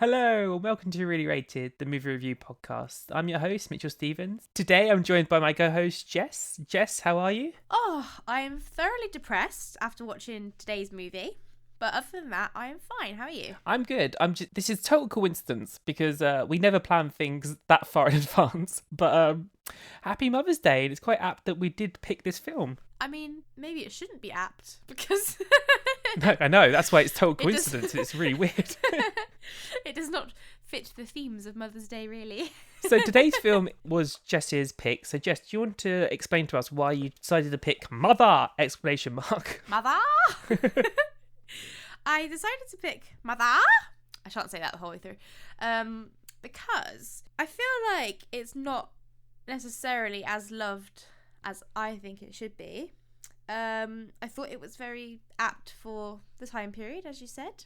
Hello, and welcome to Reely Rated, the movie review podcast. I'm your host, Mitchell Stevens. Today I'm joined by my co-host, Jess. Jess, how are you? Oh, I am thoroughly depressed after watching today's movie. But other than that, I am fine. How are you? I'm good. This is total coincidence because we never plan things that far in advance. But happy Mother's Day, and it's quite apt that we did pick this film. I mean, maybe it shouldn't be apt because No, I know, that's why it's total coincidence. It's really weird. It does not fit the themes of Mother's Day, really. So today's film was Jess's pick. So Jess, do you want to explain to us why you decided to pick Mother! Exclamation mark. Mother! I decided to pick Mother. I shan't say that the whole way through. Because I feel like it's not necessarily as loved as I think it should be. I thought it was very apt for the time period, as you said.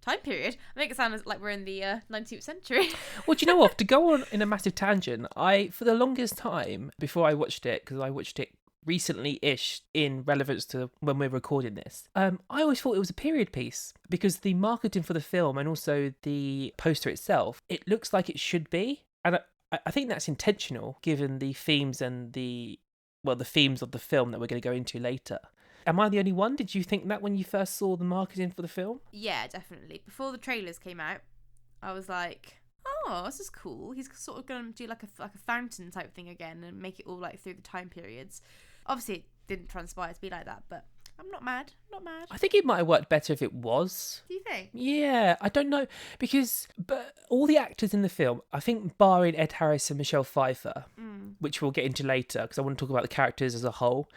Time period? I make it sound like we're in the 19th century. Well, do you know what? To go on in a massive tangent, for the longest time before I watched it, because I watched it recently-ish in relevance to when we're recording this, I always thought it was a period piece because the marketing for the film and also the poster itself, it looks like it should be. And I think that's intentional given the themes and the themes of the film that we're going to go into later. Am I the only one? Did you think that when you first saw the marketing for the film? Yeah, definitely. Before the trailers came out, I was like, oh, this is cool. He's sort of going to do like a fountain type thing again and make it all like through the time periods. Obviously, it didn't transpire to be like that, but I'm not mad. Not mad. I think it might have worked better if it was. Do you think? Yeah, I don't know. But all the actors in the film, I think barring Ed Harris and Michelle Pfeiffer, which we'll get into later because I want to talk about the characters as a whole,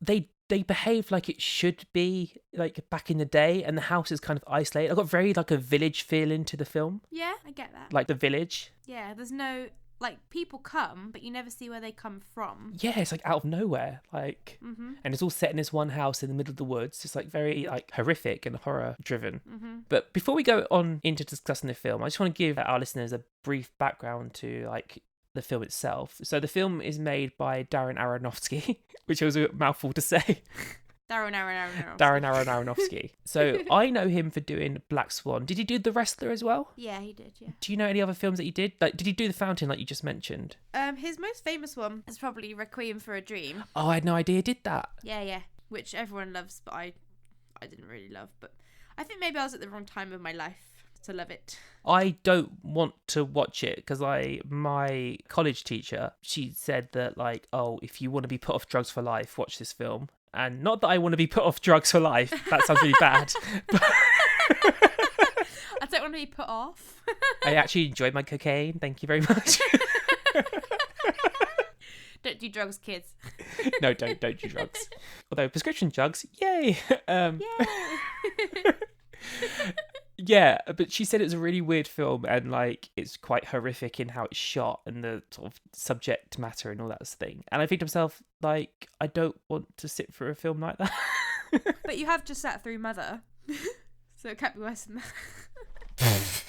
they behave like it should be like back in the day, and the house is kind of isolated. I got very like a village feeling to the film. Yeah, I get that. Like the village. Yeah, there's no, like, people come, but you never see where they come from. Yeah, it's like out of nowhere, like, and it's all set in this one house in the middle of the woods. It's like very like horrific and horror driven. But before we go on into discussing the film, I just want to give our listeners a brief background to like the film itself. So the film is made by Darren Aronofsky, which was a mouthful to say. Darren Aronofsky. So I know him for doing Black Swan. Did he do The Wrestler as well? Yeah, he did, yeah. Do you know any other films that he did? Like, did he do The Fountain like you just mentioned? His most famous one is probably Requiem for a Dream. Oh, I had no idea he did that. Yeah, which everyone loves, but I didn't really love. But I think maybe I was at the wrong time of my life to love it. I don't want to watch it because my college teacher, she said that like, oh, if you want to be put off drugs for life, watch this film. And not that I want to be put off drugs for life. That sounds really bad. But I don't want to be put off. I actually enjoyed my cocaine. Thank you very much. Don't do drugs, kids. No, don't do drugs. Although prescription drugs, yay. Yay. Yeah, but she said it was a really weird film and like it's quite horrific in how it's shot and the sort of subject matter and all that thing. And I think to myself, like, I don't want to sit through a film like that. But you have just sat through Mother, so it can't be worse than that.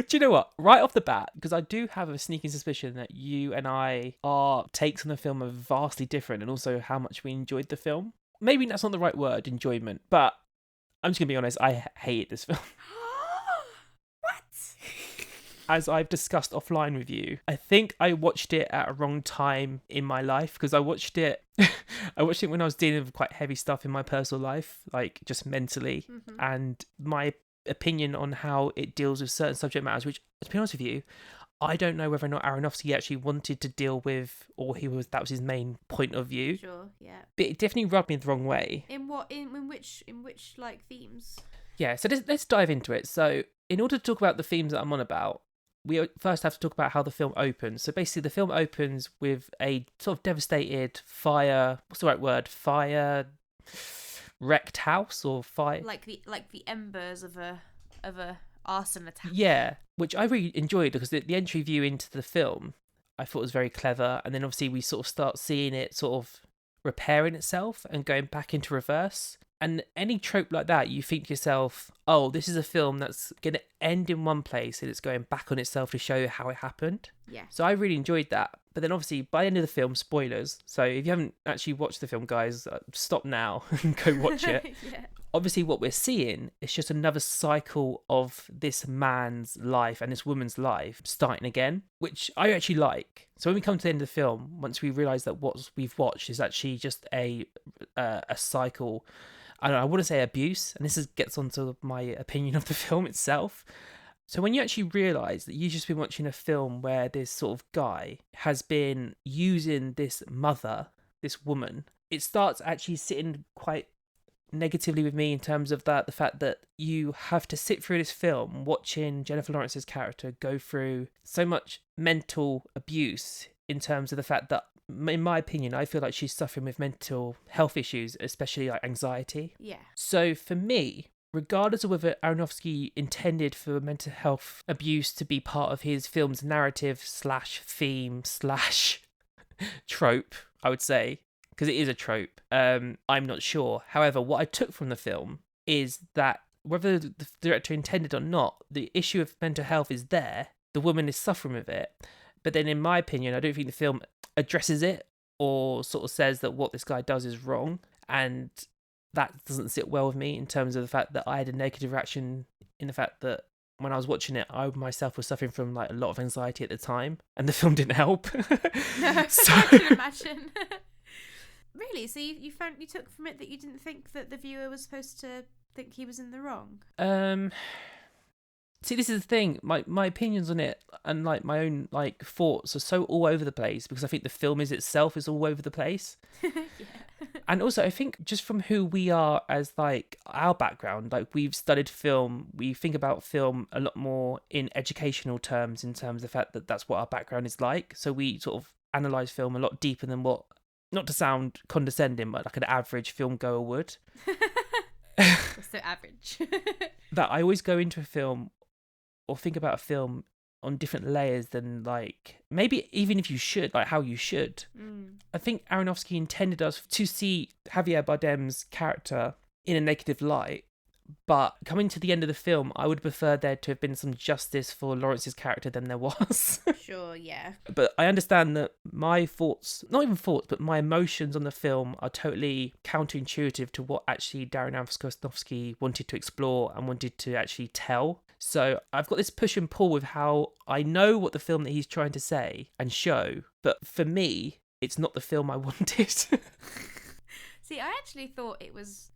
Do you know what? Right off the bat, because I do have a sneaking suspicion that you and our takes on the film are vastly different and also how much we enjoyed the film. Maybe that's not the right word, enjoyment, but I'm just going to be honest, I hated this film. What? As I've discussed offline with you, I think I watched it at a wrong time in my life because I watched it when I was dealing with quite heavy stuff in my personal life, like just mentally, and my opinion on how it deals with certain subject matters, which, to be honest with you, I don't know whether or not Aronofsky actually wanted to deal with, or that was his main point of view. Sure, yeah. But it definitely rubbed me the wrong way. In what? In which like themes? Yeah, so let's dive into it. So in order to talk about the themes that I'm on about, we first have to talk about how the film opens. So basically the film opens with a sort of devastated fire wrecked house or fire. Like the embers of a arson attack. Yeah, which I really enjoyed because the entry view into the film I thought was very clever. And then obviously we sort of start seeing it sort of repairing itself and going back into reverse. And any trope like that, you think to yourself, oh, this is a film that's going to end in one place and it's going back on itself to show you how it happened. Yeah. So I really enjoyed that. But then obviously by the end of the film, spoilers. So if you haven't actually watched the film, guys, stop now and go watch it. Yeah. obviously what we're seeing is just another cycle of this man's life and this woman's life starting again, which I actually like. So when we come to the end of the film, once we realise that what we've watched is actually just a cycle, I wouldn't say abuse, and gets onto my opinion of the film itself. So when you actually realise that you've just been watching a film where this sort of guy has been using this mother, this woman, it starts actually sitting quite negatively with me in terms of the fact that you have to sit through this film watching Jennifer Lawrence's character go through so much mental abuse, in terms of the fact that, in my opinion, I feel like she's suffering with mental health issues, especially like anxiety. Yeah. So for me, regardless of whether Aronofsky intended for mental health abuse to be part of his film's narrative / theme / trope, I would say, because it is a trope, I'm not sure. However, what I took from the film is that whether the director intended or not, the issue of mental health is there. The woman is suffering with it. But then, in my opinion, I don't think the film addresses it or sort of says that what this guy does is wrong. And that doesn't sit well with me in terms of the fact that I had a negative reaction in the fact that when I was watching it, I myself was suffering from like a lot of anxiety at the time, and the film didn't help. No, So... I can imagine. Really? So you took from it that you didn't think that the viewer was supposed to think he was in the wrong? See, this is the thing. My opinions on it and like my own like thoughts are so all over the place, because I think the film itself is all over the place. Yeah. And also, I think just from who we are as like our background, like we've studied film, we think about film a lot more in educational terms, in terms of the fact that that's what our background is like. So we sort of analyse film a lot deeper than what, not to sound condescending, but like an average film goer would. So average. That I always go into a film or think about a film on different layers than like maybe even if you should, like how you should. I think Aronofsky intended us to see Javier Bardem's character in a negative light, but coming to the end of the film, I would prefer there to have been some justice for Lawrence's character than there was. Sure, yeah. But I understand that my thoughts, not even thoughts, but my emotions on the film are totally counterintuitive to what actually Darren Aronofsky wanted to explore and wanted to actually tell. So I've got this push and pull with how I know what the film that he's trying to say and show, but for me, it's not the film I wanted. See, I actually thought it was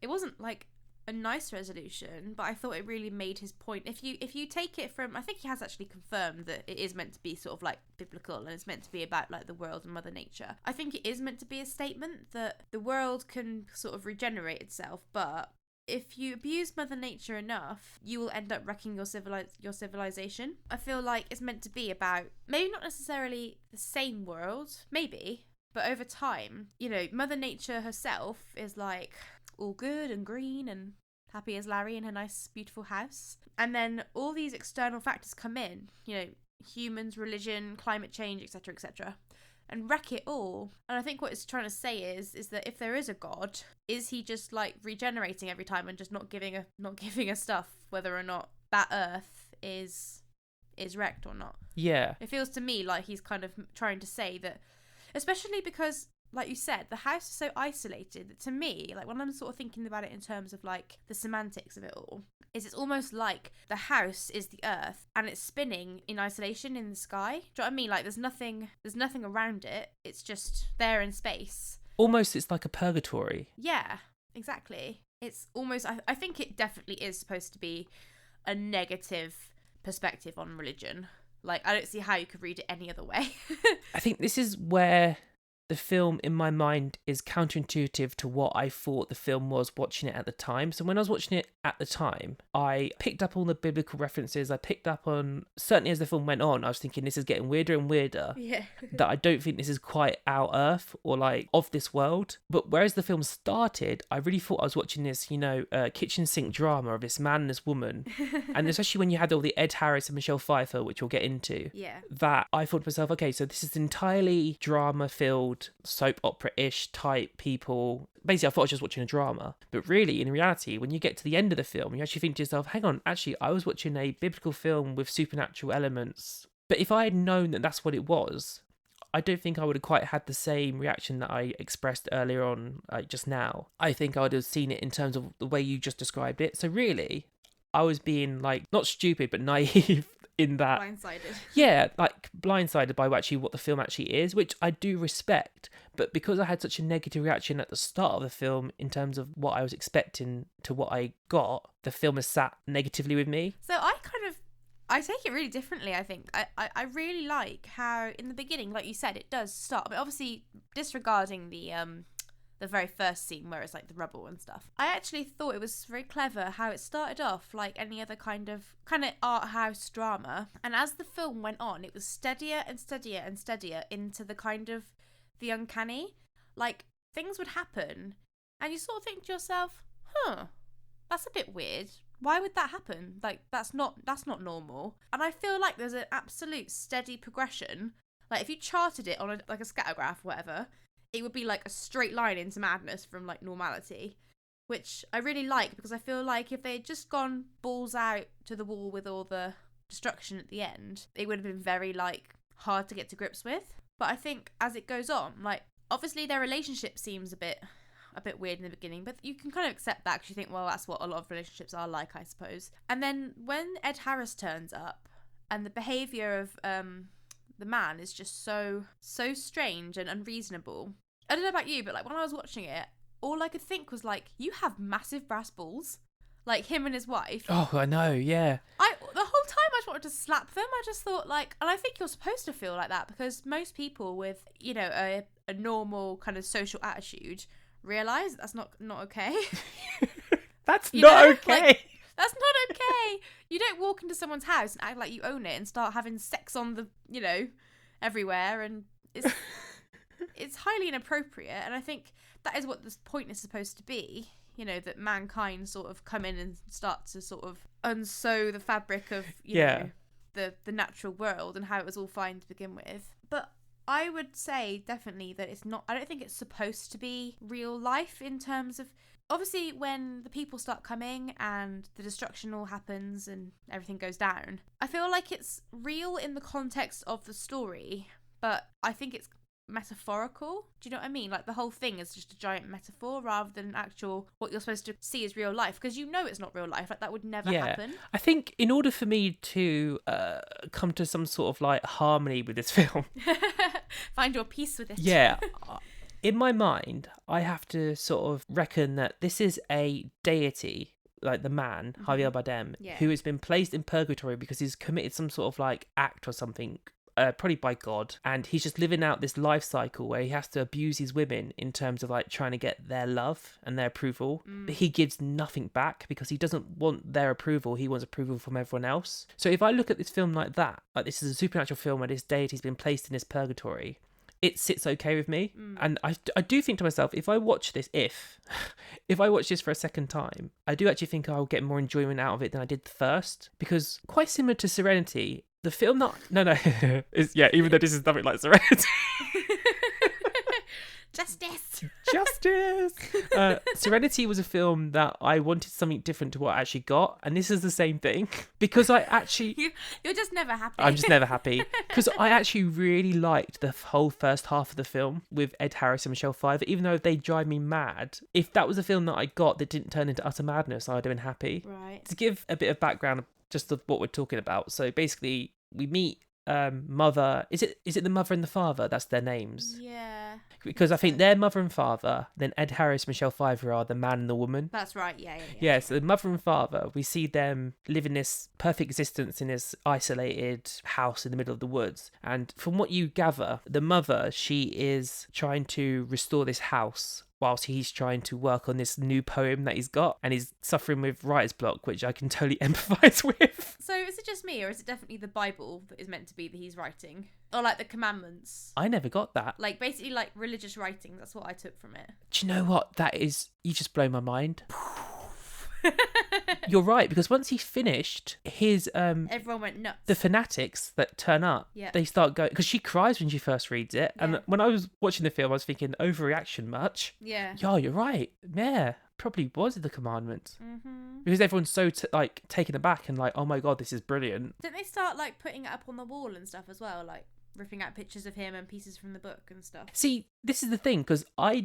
it wasn't like a nice resolution, but I thought it really made his point. If you take it from, I think he has actually confirmed that it is meant to be sort of like biblical and it's meant to be about like the world and Mother Nature. I think it is meant to be a statement that the world can sort of regenerate itself, but if you abuse Mother Nature enough, you will end up wrecking your civilization. I feel like it's meant to be about maybe not necessarily the same world, maybe, but over time, you know, Mother Nature herself is like all good and green and happy as Larry in her nice, beautiful house. And then all these external factors come in, you know, humans, religion, climate change, etc., etc., and wreck it all. And I think what it's trying to say is that if there is a God, is he just like regenerating every time and just not giving a stuff whether or not that Earth is wrecked or not? Yeah. It feels to me like he's kind of trying to say that, especially because, like you said, the house is so isolated that to me, like when I'm sort of thinking about it in terms of like the semantics of it all, is it's almost like the house is the Earth and it's spinning in isolation in the sky. Do you know what I mean? Like there's nothing around it. It's just there in space. Almost it's like a purgatory. Yeah, exactly. It's almost, I think it definitely is supposed to be a negative perspective on religion. Like I don't see how you could read it any other way. I think this is where the film in my mind is counterintuitive to what I thought the film was watching it at the time. So when I was watching it at the time, I picked up all the biblical references. I picked up on, certainly as the film went on, I was thinking this is getting weirder and weirder. Yeah. That I don't think this is quite our Earth or like of this world. But whereas the film started, I really thought I was watching this, you know, kitchen sink drama of this man and this woman. And especially when you had all the Ed Harris and Michelle Pfeiffer, which we'll get into. Yeah. That I thought to myself, okay, so this is entirely drama-filled, soap opera-ish type people. Basically, I thought I was just watching a drama. But really, in reality, when you get to the end of the film, you actually think to yourself, hang on, actually, I was watching a biblical film with supernatural elements. But if I had known that that's what it was, I don't think I would have quite had the same reaction that I expressed earlier on, just now. I think I would have seen it in terms of the way you just described it. So really, I was being like, not stupid, but naive in that. Blindsided. Yeah, like blindsided by actually what the film actually is, which I do respect. But because I had such a negative reaction at the start of the film in terms of what I was expecting to what I got, the film has sat negatively with me. So I take it really differently, I think. I really like how, in the beginning, like you said, it does start. But obviously, disregarding the very first scene where it's like the rubble and stuff, I actually thought it was very clever how it started off like any other kind of art house drama. And as the film went on, it was steadier and steadier and steadier into the kind of the uncanny. Like, things would happen, and you sort of think to yourself, that's a bit weird. Why would that happen? Like, that's not normal. And I feel like there's an absolute steady progression. Like, if you charted it on a scattergraph or whatever, it would be like a straight line into madness from like normality, which I really like, because I feel like if they had just gone balls out to the wall with all the destruction at the end, it would have been very like hard to get to grips with. But I think as it goes on, like, obviously their relationship seems a bit weird in the beginning, but you can kind of accept that because you think, well, that's what a lot of relationships are like, I suppose. And then when Ed Harris turns up, and the behaviour of the man is just so strange and unreasonable. I don't know about you, but like when I was watching it, all I could think was like, you have massive brass balls. Like him and his wife. Oh, I know, yeah. The whole time I just wanted to slap them. I just thought like, and I think you're supposed to feel like that, because most people with, you know, a normal kind of social attitude realise that's not okay. That's not okay. Like, that's not okay. You don't walk into someone's house and act like you own it and start having sex on the, you know, everywhere, and it's highly inappropriate. And I think that is what this point is supposed to be, you know, that mankind sort of come in and start to sort of unsew the fabric of, you know, the natural world and how it was all fine to begin with. But I would say definitely that it's not, I don't think it's supposed to be real life in terms of, obviously when the people start coming and the destruction all happens and everything goes down, I feel like it's real in the context of the story, but I think it's metaphorical. Do you know what I mean? Like the whole thing is just a giant metaphor rather than actual what you're supposed to see as real life, because you know it's not real life. Like that would never happen. I think in order for me to come to some sort of like harmony with this film, find your peace with it. Yeah. In my mind, I have to sort of reckon that this is a deity, like the man, Javier Bardem, who has been placed in purgatory because he's committed some sort of like act or something, probably by God, and he's just living out this life cycle where he has to abuse his women in terms of like trying to get their love and their approval, but he gives nothing back because he doesn't want their approval, he wants approval from everyone else. So if I look at this film like that, like this is a supernatural film where this deity's been placed in this purgatory, it sits okay with me. And I do think to myself, if I watch this, if I watch this for a second time, I do actually think I'll get more enjoyment out of it than I did the first, because quite similar to Serenity, the film even though this is nothing like Serenity. Justice. Serenity was a film that I wanted something different to what I actually got, and this is the same thing, because I actually you're just never happy. I'm just never happy, because I actually really liked the whole first half of the film with Ed Harris and Michelle Pfeiffer, even though they drive me mad. If that was a film that I got that didn't turn into utter madness, I would have been happy. Right. To give a bit of background just of what we're talking about, so basically we meet mother, is it the mother and the father, that's their names? Yeah, because I think they're mother and father, then Ed Harris, Michelle Pfeiffer are the man and the woman. That's right. Yeah, so the mother and father, we see them living this perfect existence in this isolated house in the middle of the woods, and from what you gather, the mother, she is trying to restore this house whilst he's trying to work on this new poem that he's got, and he's suffering with writer's block, which I can totally empathise with. So is it just me, or is it definitely the Bible that is meant to be that he's writing? Or like the commandments? I never got that. Like basically like religious writing, that's what I took from it. Do you know what that is? You just blow my mind. You're right, because once he finished his everyone went nuts. The fanatics that turn up, they start going, because she cries when she first reads it, and when I was watching the film I was thinking, overreaction much? Yeah, you're right. Yeah, probably was the commandments, because everyone's so taken aback and like, oh my god, this is brilliant. Didn't they start like putting it up on the wall and stuff as well, like ripping out pictures of him and pieces from the book and stuff. See, this is the thing, because I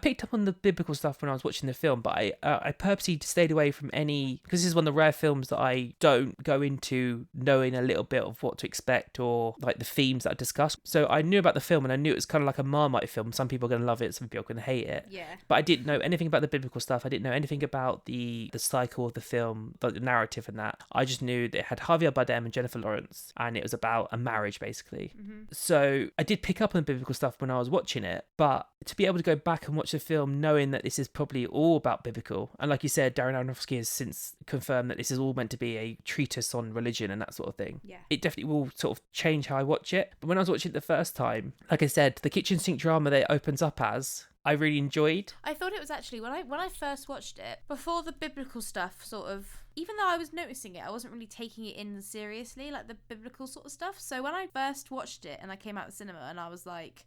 picked up on the biblical stuff when I was watching the film, but I purposely stayed away from any, because this is one of the rare films that I don't go into knowing a little bit of what to expect or like the themes that are discussed. So I knew about the film and I knew it was kind of like a Marmite film. Some people are going to love it, some people are going to hate it. Yeah. But I didn't know anything about the biblical stuff. I didn't know anything about the cycle of the film, like the narrative and that. I just knew that it had Javier Bardem and Jennifer Lawrence, and it was about a marriage, basically. Mm-hmm. So I did pick up on the biblical stuff when I was watching it, but to be able to go back and watch the film knowing that this is probably all about biblical, and like you said, Darren Aronofsky has since confirmed that this is all meant to be a treatise on religion and that sort of thing. Yeah. It definitely will sort of change how I watch it. But when I was watching it the first time, like I said, the kitchen sink drama that it opens up as, I really enjoyed. I thought it was actually, when I first watched it, before the biblical stuff sort of, even though I was noticing it, I wasn't really taking it in seriously, like the biblical sort of stuff. So when I first watched it and I came out of the cinema and I was like,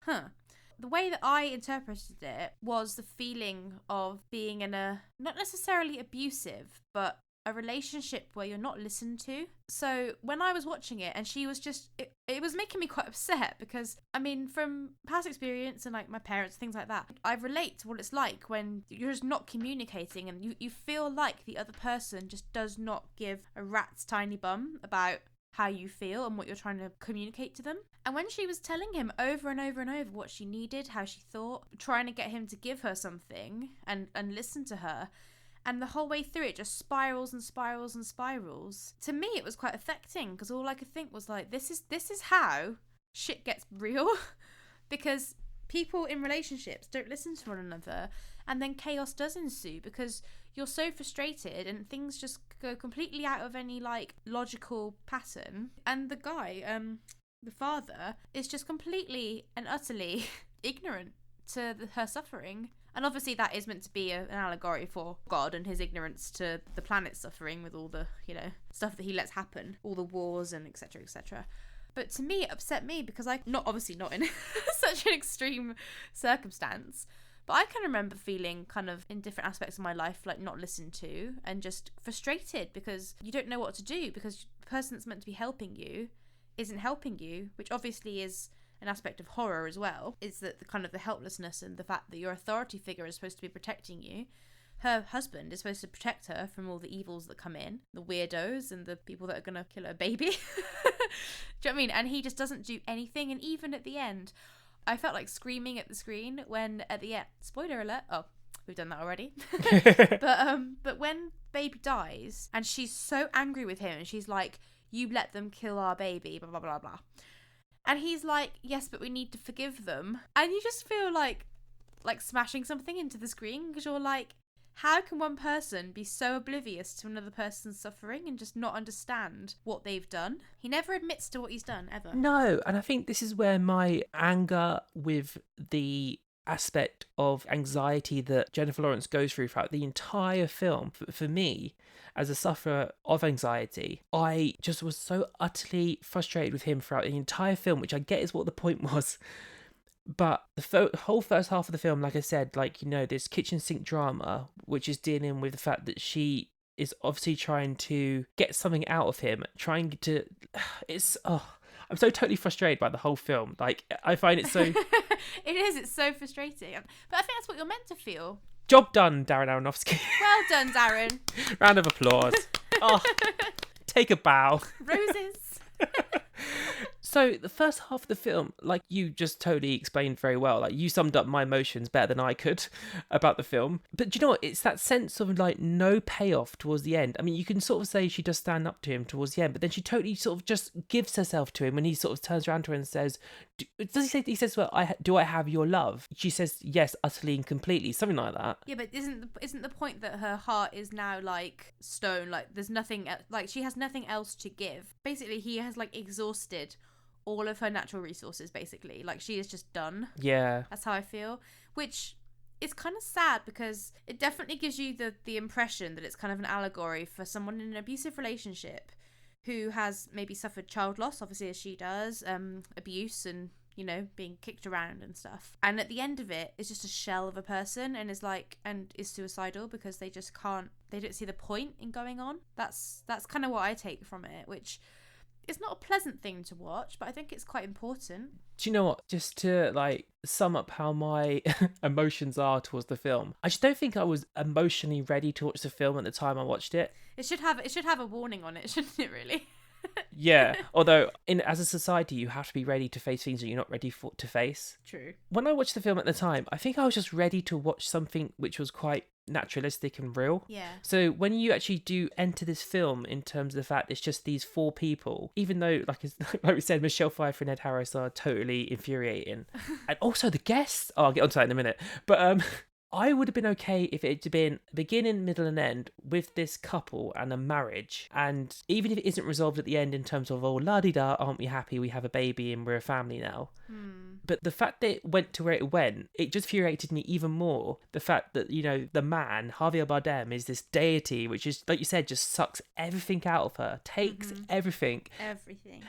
the way that I interpreted it was the feeling of being in a, not necessarily abusive, but a relationship where you're not listened to. So when I was watching it and she was just, it was making me quite upset because, I mean, from past experience and like my parents, things like that, I relate to what it's like when you're just not communicating and you feel like the other person just does not give a rat's tiny bum about how you feel and what you're trying to communicate to them. And when she was telling him over and over and over what she needed, how she thought, trying to get him to give her something and listen to her, and the whole way through it just spirals and spirals and spirals. To me, it was quite affecting because all I could think was like, this is how shit gets real. Because people in relationships don't listen to one another, and then chaos does ensue because you're so frustrated and things just go completely out of any like logical pattern. And the guy, the father, is just completely and utterly ignorant to her suffering. And obviously that is meant to be an allegory for God and his ignorance to the planet's suffering with all the, stuff that he lets happen, all the wars and etc, etc. But to me, it upset me because obviously not in such an extreme circumstance, but I can remember feeling kind of in different aspects of my life, like not listened to and just frustrated because you don't know what to do because the person that's meant to be helping you isn't helping you, which obviously is an aspect of horror as well, is that the kind of the helplessness and the fact that your authority figure is supposed to be protecting you. Her husband is supposed to protect her from all the evils that come in, the weirdos and the people that are going to kill her baby. Do you know what I mean? And he just doesn't do anything. And even at the end, I felt like screaming at the screen when at the end, spoiler alert, oh, we've done that already. But when baby dies and she's so angry with him and she's like, you let them kill our baby, blah, blah, blah, blah. And he's like, yes, but we need to forgive them. And you just feel like smashing something into the screen because you're like, how can one person be so oblivious to another person's suffering and just not understand what they've done? He never admits to what he's done, ever. No, and I think this is where my anger with the aspect of anxiety that Jennifer Lawrence goes through throughout the entire film, for me, as a sufferer of anxiety, I just was so utterly frustrated with him throughout the entire film, which I get is what the point was. But the whole first half of the film, like I said, this kitchen sink drama, which is dealing with the fact that she is obviously trying to get something out of him, I'm so totally frustrated by the whole film. Like, I find it so... It's so frustrating. But I think that's what you're meant to feel. Job done, Darren Aronofsky. Well done, Darren. Round of applause. Oh, take a bow. Roses. So the first half of the film, like you just totally explained very well, like you summed up my emotions better than I could about the film. But do you know what? It's that sense of like no payoff towards the end. I mean, you can sort of say she does stand up to him towards the end, but then she totally sort of just gives herself to him when he sort of turns around to her and says, he says, well, do I have your love? She says, yes, utterly and completely, something like that. Yeah, but isn't the point that her heart is now like stone, like there's nothing, like she has nothing else to give. Basically, he has like exhausted all of her natural resources, basically. Like, she is just done. Yeah. That's how I feel. Which is kind of sad because it definitely gives you the impression that it's kind of an allegory for someone in an abusive relationship who has maybe suffered child loss, obviously, as she does, abuse and, being kicked around and stuff. And at the end of it, it's just a shell of a person and is suicidal because they just can't, they don't see the point in going on. That's kind of what I take from it, which it's not a pleasant thing to watch, but I think it's quite important. Do you know what? Just to like sum up how my emotions are towards the film, I just don't think I was emotionally ready to watch the film at the time I watched it. It should have a warning on it, shouldn't it? Really. Yeah, although as a society you have to be ready to face things that you're not ready to face. True. When I watched the film at the time, I think I was just ready to watch something which was quite naturalistic and real. Yeah. So when you actually do enter this film in terms of the fact it's just these four people, even though like we said, Michelle Pfeiffer and Ed Harris are totally infuriating, and also the guests. Oh, I'll get onto that in a minute. But I would have been okay if it had been beginning, middle, and end with this couple and a marriage. And even if it isn't resolved at the end in terms of, oh, la-di-da, aren't we happy? We have a baby and we're a family now. But the fact that it went to where it went, it just infuriated me even more. The fact that, you know, the man, Javier Bardem, is this deity, which is, like you said, just sucks everything out of her, takes everything.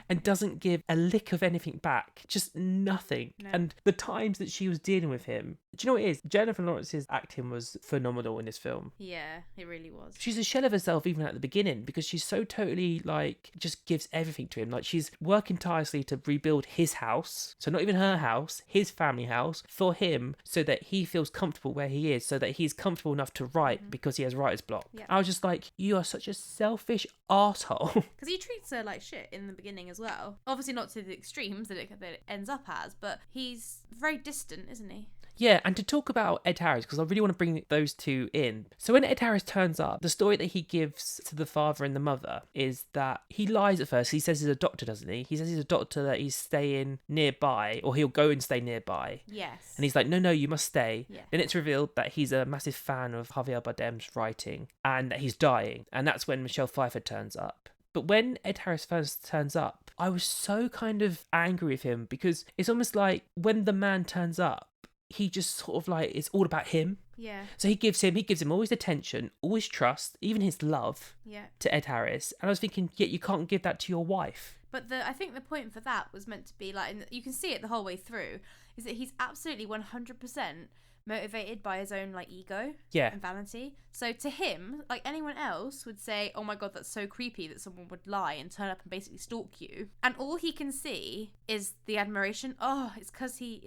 And doesn't give a lick of anything back. Just nothing. No. And the times that she was dealing with him, do you know what it is? Jennifer Lawrence's acting was phenomenal in this film. Yeah, it really was. She's a shell of herself even at the beginning because she's so totally like just gives everything to him. Like she's working tirelessly to rebuild his house. So not even her house, his family house for him so that he feels comfortable where he is, so that he's comfortable enough to write because he has writer's block. Yeah. I was just like, you are such a selfish arsehole. Because he treats her like shit in the beginning as well. Obviously not to the extremes that it ends up as, but he's very distant, isn't he? Yeah, and to talk about Ed Harris, because I really want to bring those two in. So when Ed Harris turns up, the story that he gives to the father and the mother is that he lies at first. He says he's a doctor, doesn't he? He says he's a doctor, that he's staying nearby, or he'll go and stay nearby. Yes. And he's like, no, you must stay. Yeah. Then it's revealed that he's a massive fan of Javier Bardem's writing and that he's dying. And that's when Michelle Pfeiffer turns up. But when Ed Harris first turns up, I was so kind of angry with him because it's almost like when the man turns up, he just sort of like, it's all about him. Yeah. So he gives him all his attention, all his trust, even his love to Ed Harris. And I was thinking, you can't give that to your wife. But I think the point for that was meant to be like, and you can see it the whole way through, is that he's absolutely 100% motivated by his own like ego and vanity. So to him, like anyone else would say, oh my god, that's so creepy that someone would lie and turn up and basically stalk you, and all he can see is the admiration. Oh, it's because he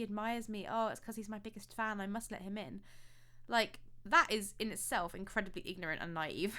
admires me. Oh, it's because he's my biggest fan, I must let him in. Like that is in itself incredibly ignorant and naive.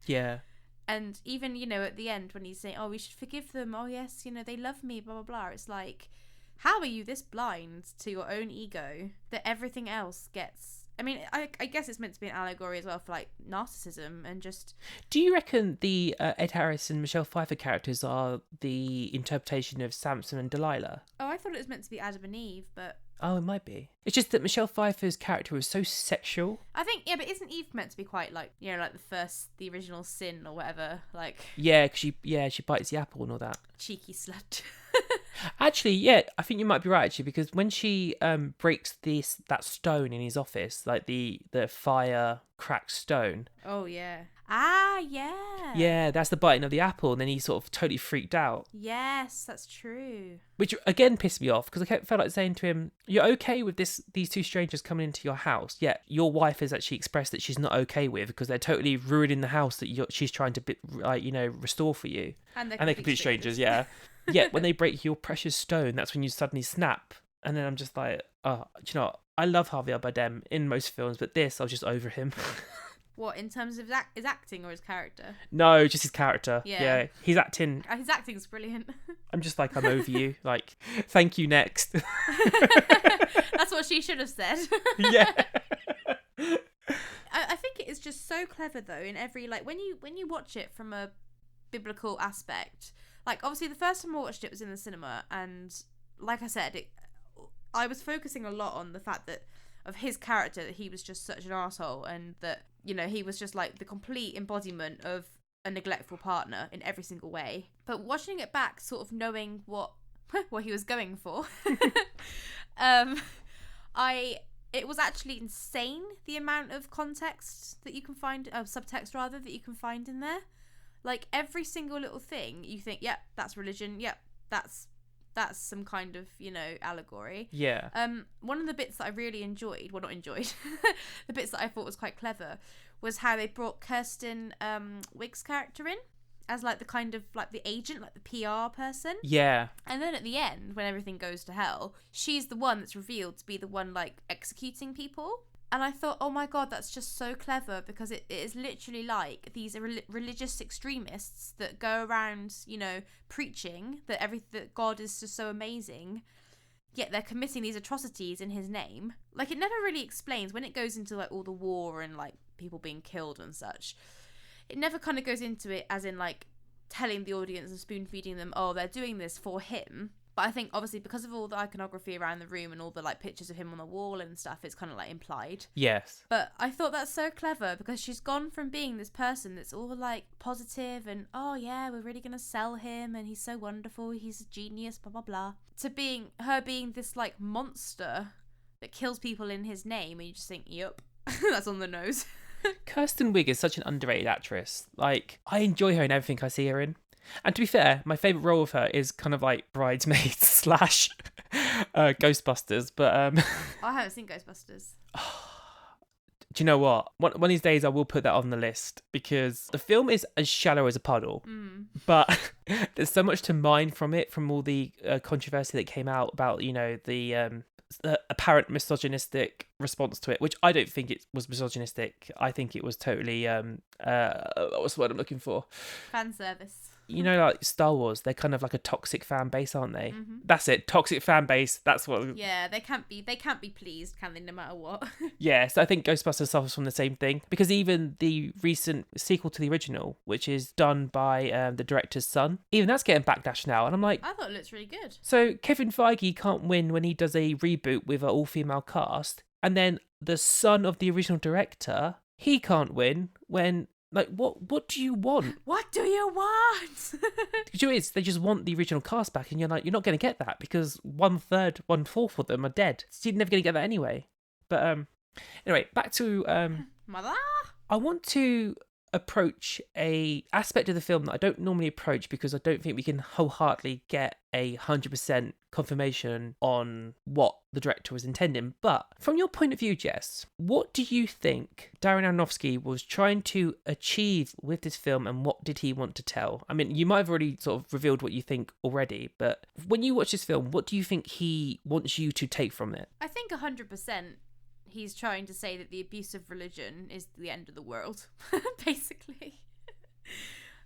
Yeah. And even, you know, at the end when he's saying, oh, we should forgive them, oh yes, you know, they love me, blah blah blah, it's like, how are you this blind to your own ego that everything else gets... I mean, I guess it's meant to be an allegory as well for, like, narcissism and just... Do you reckon the Ed Harris and Michelle Pfeiffer characters are the interpretation of Samson and Delilah? Oh, I thought it was meant to be Adam and Eve, but... Oh, it might be. It's just that Michelle Pfeiffer's character was so sexual. I think, yeah, but isn't Eve meant to be quite, like, you know, like the original sin or whatever? Like... Yeah, because she bites the apple and all that. Cheeky slut. Actually, yeah, I think you might be right, actually, because when she breaks that stone in his office, like the fire cracked stone. Oh, yeah. Ah, yeah. Yeah, that's the biting of the apple, and then he sort of totally freaked out. Yes, that's true. Which, again, pissed me off, because I felt like saying to him, you're okay with these two strangers coming into your house, yet your wife has actually expressed that she's not okay with, because they're totally ruining the house that she's trying to, like, you know, restore for you. And they're complete strangers, yeah. Yet when they break your precious stone, that's when you suddenly snap. And then I'm just like, oh, do you know what? I love Javier Bardem in most films, but this, I was just over him. What, in terms of his acting or his character? No, just his character. Yeah. His acting. His acting's brilliant. I'm just like, I'm over you. Like, thank you, next. That's what she should have said. Yeah. I think it is just so clever, though, in every, like, when you watch it from a biblical aspect. Like, obviously, the first time I watched it was in the cinema, and like I said, I was focusing a lot on the fact that of his character, that he was just such an asshole, and that, you know, he was just like the complete embodiment of a neglectful partner in every single way. But watching it back, sort of knowing what he was going for, it was actually insane the amount of context that you can find, subtext rather, that you can find in there. Like, every single little thing, you think, yep, that's religion, yep, that's some kind of, you know, allegory. Yeah. One of the bits that I really enjoyed, well, not enjoyed, the bits that I thought was quite clever, was how they brought Kirsten Wiig's character in as like the kind of like the agent, like the PR person. Yeah. And then at the end, when everything goes to hell, she's the one that's revealed to be the one like executing people. And I thought, oh my God, that's just so clever, because it is literally like these religious extremists that go around, you know, preaching that God is just so amazing, yet they're committing these atrocities in his name. Like, it never really explains when it goes into like all the war and like people being killed and such. It never kind of goes into it as in like telling the audience and spoon feeding them, oh, they're doing this for him. But I think obviously because of all the iconography around the room and all the like pictures of him on the wall and stuff, it's kind of like implied. Yes. But I thought that's so clever, because she's gone from being this person that's all like positive and, oh yeah, we're really going to sell him and he's so wonderful, he's a genius, blah, blah, blah, to being this like monster that kills people in his name. And you just think, yep, that's on the nose. Kirsten Wiig is such an underrated actress. Like, I enjoy her in everything I see her in. And to be fair, my favourite role of her is kind of like Bridesmaids slash Ghostbusters. But I haven't seen Ghostbusters. Do you know what? One of these days I will put that on the list, because the film is as shallow as a puddle. But there's so much to mine from it, from all the controversy that came out about, you know, the apparent misogynistic response to it, which I don't think it was misogynistic. I think it was totally what's the word I'm looking for? Fan service. You know, like Star Wars, they're kind of like a toxic fan base, aren't they? That's it, toxic fan base. That's what. Yeah, they can't be pleased, can they? No matter what. Yeah, so I think Ghostbusters suffers from the same thing, because even the recent sequel to the original, which is done by the director's son, even that's getting backlash now, and I'm like, I thought it looked really good. So Kevin Feige can't win when he does a reboot with an all-female cast, and then the son of the original director, he can't win when. Like, what do you want? What do you want? The truth is, they just want the original cast back, and you're like, you're not going to get that, because 1/3, 1/4 of them are dead. So you're never going to get that anyway. But anyway, back to Mother. I want to approach a aspect of the film that I don't normally approach, because I don't think we can wholeheartedly get 100% confirmation on what the director was intending. But from your point of view, Jess, what do you think Darren Aronofsky was trying to achieve with this film, and what did he want to tell? I mean, you might have already sort of revealed what you think already, but when you watch this film, what do you think he wants you to take from it? I think 100% he's trying to say that the abuse of religion is the end of the world, basically.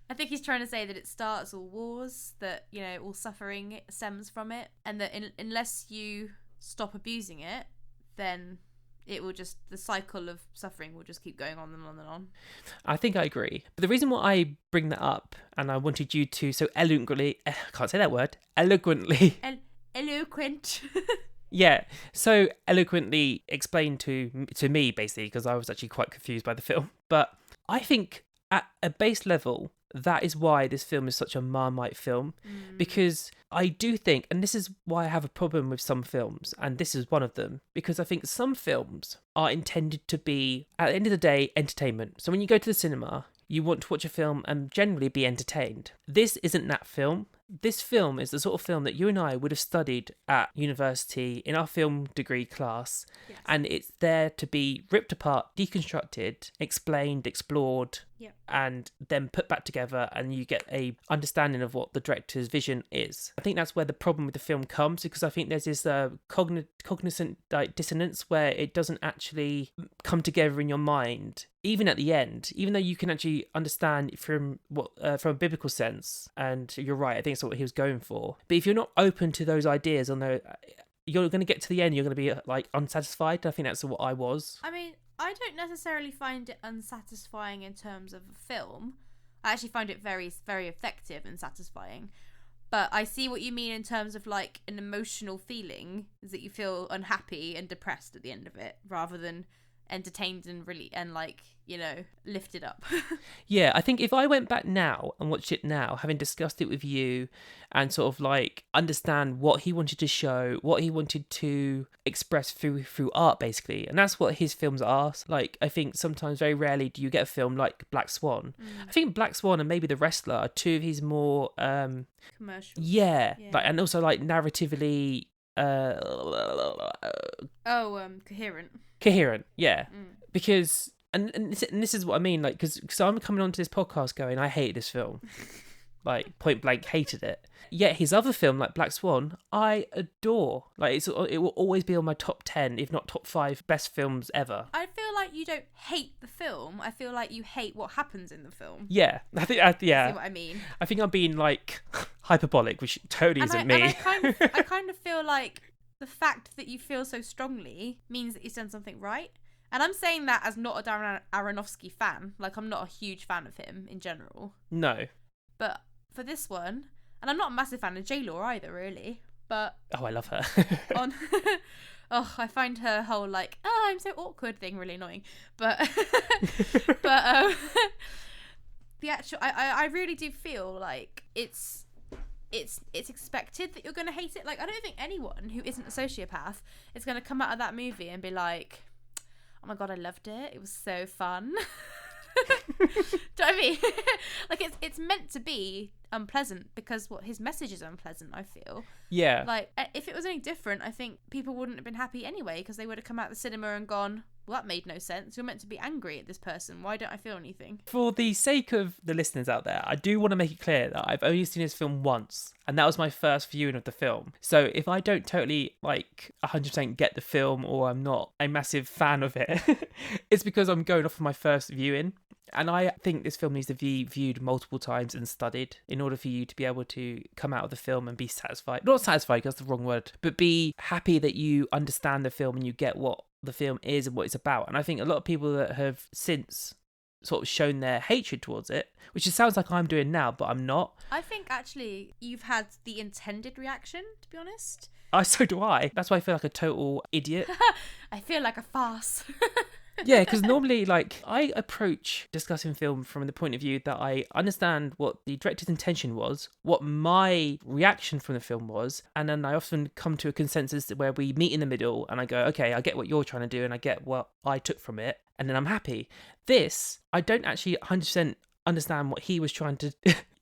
I think he's trying to say that it starts all wars, that, you know, all suffering stems from it, and that unless you stop abusing it, then it will just, the cycle of suffering will just keep going on and on and on. I think I agree. But the reason why I bring that up, and I wanted you to so eloquently, I can't say that word, eloquently. Eloquent. Yeah, so eloquently explained to me, basically, because I was actually quite confused by the film. But I think at a base level, that is why this film is such a Marmite film, because I do think, and this is why I have a problem with some films, and this is one of them, because I think some films are intended to be, at the end of the day, entertainment. So when you go to the cinema, you want to watch a film and generally be entertained. This isn't that film. This film is the sort of film that you and I would have studied at university in our film degree class. Yes. And it's there to be ripped apart, deconstructed, explained, explored, and then put back together, and you get a understanding of what the director's vision is. I think that's where the problem with the film comes, because I think there's this cognizant dissonance where it doesn't actually come together in your mind, even at the end, even though you can actually understand from a biblical sense. And you're right, I think that's what he was going for. But if you're not open to those ideas, you're going to get to the end, you're going to be like unsatisfied. I think that's what I was. I mean, I don't necessarily find it unsatisfying in terms of a film. I actually find it very, very effective and satisfying. But I see what you mean in terms of like an emotional feeling, is that you feel unhappy and depressed at the end of it, rather than entertained and really, and like, you know, lifted up. Yeah, I think if I went back now and watched it now, having discussed it with you and sort of like understand what he wanted to show, what he wanted to express through art, basically, and that's what his films are. Like, I think sometimes, very rarely, do you get a film like Black Swan. I think Black Swan and maybe The Wrestler are two of his more commercial. Yeah, like, and also like narratively coherent. Coherent, yeah. Because And this is what I mean, like, because I'm coming onto this podcast going, I hate this film. Like, point blank hated it. Yet his other film, like Black Swan, I adore. Like, it will always be on my top 10, if not top 5 best films ever. I feel like you don't hate the film. I feel like you hate what happens in the film. Yeah, I think, yeah. See what I mean? I think I'm being, like, hyperbolic, which totally isn't me. And I kind of feel like the fact that you feel so strongly means that you've done something right. And I'm saying that as not a Darren Aronofsky fan. Like, I'm not a huge fan of him in general. No. But for this one, and I'm not a massive fan of J-Law either, really. But oh, I love her. I find her whole like, oh, I'm so awkward thing really annoying. But the actual, I really do feel like it's expected that you're going to hate it. Like, I don't think anyone who isn't a sociopath is going to come out of that movie and be like, oh my god, I loved it. It was so fun. Do you know what I mean? Like, it's meant to be unpleasant because his message is unpleasant, I feel. Yeah. Like, if it was any different, I think people wouldn't have been happy anyway, because they would have come out of the cinema and gone, well, that made no sense. You're meant to be angry at this person. Why don't I feel anything? For the sake of the listeners out there, I do want to make it clear that I've only seen this film once, and that was my first viewing of the film. So if I don't totally, 100% get the film, or I'm not a massive fan of it, it's because I'm going off of my first viewing. And I think this film needs to be viewed multiple times and studied in order for you to be able to come out of the film and be satisfied. Not satisfied, that's the wrong word, but be happy that you understand the film and you get what the film is and what it's about. And I think a lot of people that have since sort of shown their hatred towards it, which it sounds like I'm doing now, but I'm not. I think actually you've had the intended reaction, to be honest. So do I. That's why I feel like a total idiot. I feel like a farce. Yeah, because normally, I approach discussing film from the point of view that I understand what the director's intention was, what my reaction from the film was, and then I often come to a consensus where we meet in the middle, and I go, okay, I get what you're trying to do, and I get what I took from it, and then I'm happy. This, I don't actually 100% understand what he was trying to,